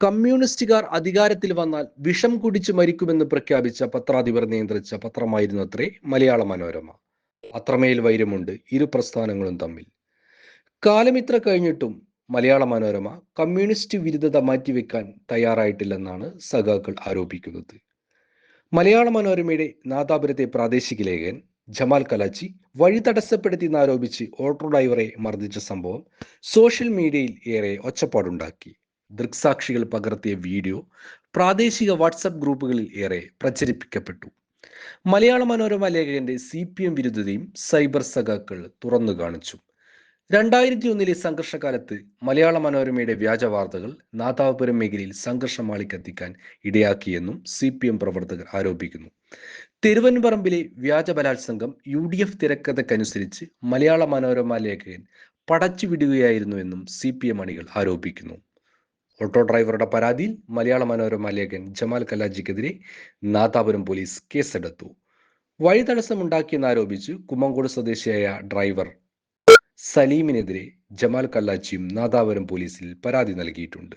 കമ്മ്യൂണിസ്റ്റുകാർ അധികാരത്തിൽ വന്നാൽ വിഷം കുടിച്ച് മരിക്കുമെന്ന് പ്രഖ്യാപിച്ച പത്രാധിപർ നിയന്ത്രിച്ച പത്രമായിരുന്നു അത്രേ മലയാള മനോരമ. അത്രമേൽ വൈരമുണ്ട് ഇരു പ്രസ്ഥാനങ്ങളും തമ്മിൽ. കാലമിത്ര കഴിഞ്ഞിട്ടും മലയാള മനോരമ കമ്മ്യൂണിസ്റ്റ് വിരുദ്ധത മാറ്റിവെക്കാൻ തയ്യാറായിട്ടില്ലെന്നാണ് സഖാക്കൾ ആരോപിക്കുന്നത്. മലയാള മനോരമയുടെ നാദാപുരത്തെ പ്രാദേശിക ലേഖകൻ ജമാൽ കലാച്ചി വഴി തടസ്സപ്പെടുത്തിയെന്നാരോപിച്ച് ഓട്ടോ ഡ്രൈവറെ മർദ്ദിച്ച സംഭവം സോഷ്യൽ മീഡിയയിൽ ഏറെ ഒച്ചപ്പാടുണ്ടാക്കി. ദൃക്സാക്ഷികൾ പകർത്തിയ വീഡിയോ പ്രാദേശിക വാട്സപ്പ് ഗ്രൂപ്പുകളിൽ ഏറെ പ്രചരിപ്പിക്കപ്പെട്ടു. മലയാള മനോരമ ലേഖകന്റെ CPM വിരുദ്ധതയും സൈബർ സഖാക്കൾ തുറന്നു കാണിച്ചു. 2001 സംഘർഷകാലത്ത് മലയാള മനോരമയുടെ വ്യാജ വാർത്തകൾ നാദാപുരം മേഖലയിൽ സംഘർഷം ആളിക്കത്തിക്കാൻ ഇടയാക്കിയെന്നും CPM പ്രവർത്തകർ ആരോപിക്കുന്നു. തിരുവനന്തപുരത്തിലെ വ്യാജ ബലാത്സംഗം UDF തിരക്കഥയ്ക്കനുസരിച്ച് മലയാള മനോരമ ലേഖകൻ പടച്ചുവിടുകയായിരുന്നുവെന്നും CPM അണികൾ ആരോപിക്കുന്നു. ഓട്ടോ ഡ്രൈവറുടെ പരാതിയിൽ മലയാള മനോരമ ലേഖകൻ ജമാൽ കലാജിക്കെതിരെ നാദാപുരം പോലീസ് കേസെടുത്തു. വഴി തടസ്സമുണ്ടാക്കിയെന്നാരോപിച്ച് കുമ്മങ്കോട് സ്വദേശിയായ ഡ്രൈവർ സലീമിനെതിരെ ജമാൽ കല്ലാച്ചിയും നാദാപുരം പോലീസിൽ പരാതി നൽകിയിട്ടുണ്ട്.